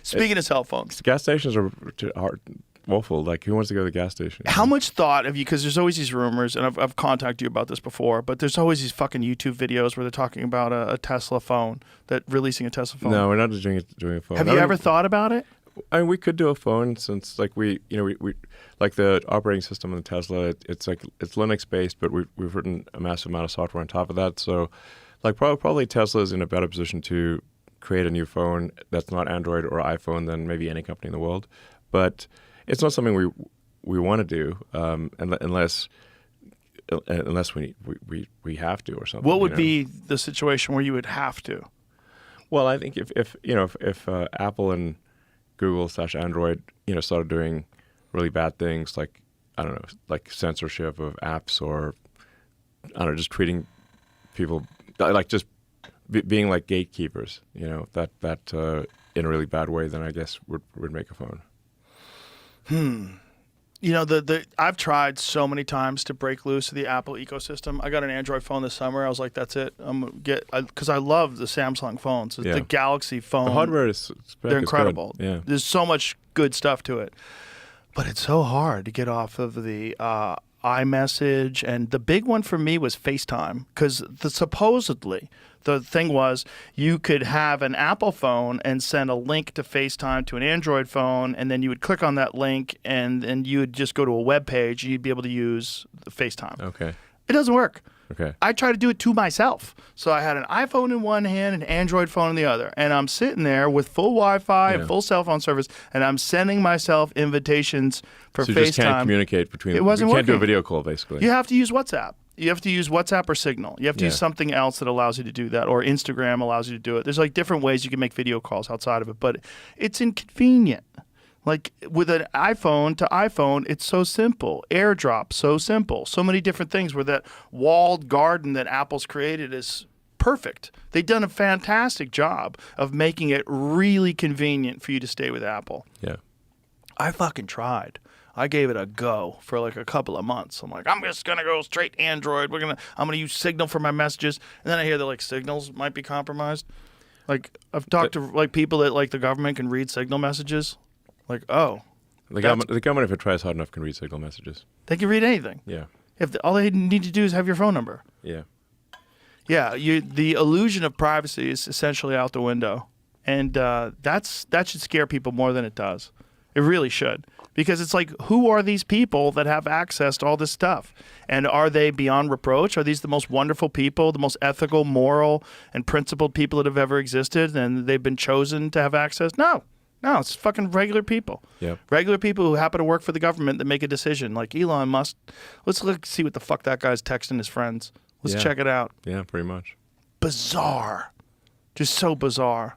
Speaking of cell phones, gas stations are awful. Like, who wants to go to the gas station? How much thought have you, because there's always these rumors, and I've contacted you about this before, but there's always these fucking YouTube videos where they're talking about a Tesla phone, releasing a Tesla phone. No, we're not doing a phone. Have you ever thought about it? I mean, we could do a phone, since like we like the operating system in the Tesla, it's Linux based, but we've written a massive amount of software on top of that. So like probably Tesla is in a better position to create a new phone that's not Android or iPhone than maybe any company in the world. But it's not something we want to do unless we have to or something. What would be the situation where you would have to? Well, I think if Apple and Google / Android started doing really bad things, like, I don't know, like censorship of apps, or I don't know, just treating people like just being like gatekeepers, that in a really bad way, then I guess would make a phone. I've tried so many times to break loose of the Apple ecosystem. I got an Android phone this summer. I was like, that's it. I'm gonna because I love the Samsung phones. The Galaxy phone. The hardware they're incredible. Yeah. There's so much good stuff to it, but it's so hard to get off of the iMessage, and the big one for me was FaceTime, because supposedly the thing was you could have an Apple phone and send a link to FaceTime to an Android phone, and then you would click on that link, and then you would just go to a web page, and you'd be able to use the FaceTime. Okay. It doesn't work. Okay. I tried to do it to myself. So I had an iPhone in one hand and an Android phone in the other. And I'm sitting there with full Wi-Fi and full cell phone service, and I'm sending myself invitations for FaceTime. So you just can't communicate between them. You can't do a video call, basically. You have to use WhatsApp. You have to use WhatsApp or Signal. You have to use something else that allows you to do that, or Instagram allows you to do it. There's like different ways you can make video calls outside of it, but it's inconvenient. Like with an iPhone to iPhone, it's so simple. AirDrop, so simple. So many different things where that walled garden that Apple's created is perfect. They've done a fantastic job of making it really convenient for you to stay with Apple. Yeah. I fucking tried. I gave it a go for like a couple of months. I'm like, I'm just gonna go straight Android. I'm gonna use Signal for my messages. And then I hear that like Signals might be compromised. Like I've talked to like people that like the government can read Signal messages. Like, oh. The government, if it tries hard enough, can read Signal messages. They can read anything. Yeah. All they need to do is have your phone number. Yeah. Yeah, the illusion of privacy is essentially out the window. And that should scare people more than it does. It really should. Because it's like, who are these people that have access to all this stuff? And are they beyond reproach? Are these the most wonderful people, the most ethical, moral, and principled people that have ever existed, and they've been chosen to have access? No. No, it's fucking regular people. Yep. Regular people who happen to work for the government that make a decision. Like Elon Musk. Let's see what the fuck that guy's texting his friends. Let's check it out. Yeah, pretty much. Bizarre. Just so bizarre.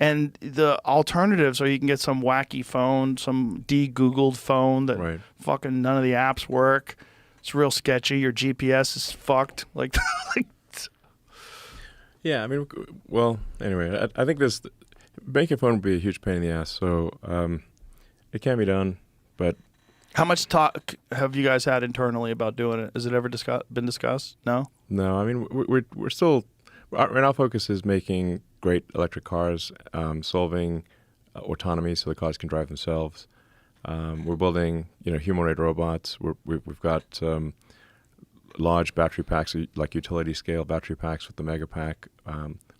And the alternatives are you can get some wacky phone, some de-Googled phone that fucking none of the apps work. It's real sketchy. Your GPS is fucked. Like yeah, I mean, well, anyway, I think this... Making a phone would be a huge pain in the ass, so it can be done, but... How much talk have you guys had internally about doing it? Has it ever been discussed? No? No, I mean, we're still... Our focus is making great electric cars, solving autonomy so the cars can drive themselves. We're building, humanoid robots. We've got large battery packs, like utility-scale battery packs with the Mega Pack,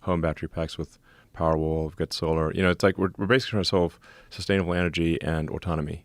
home battery packs with Powerwall, we've got solar. It's like we're basically trying to solve sustainable energy and autonomy.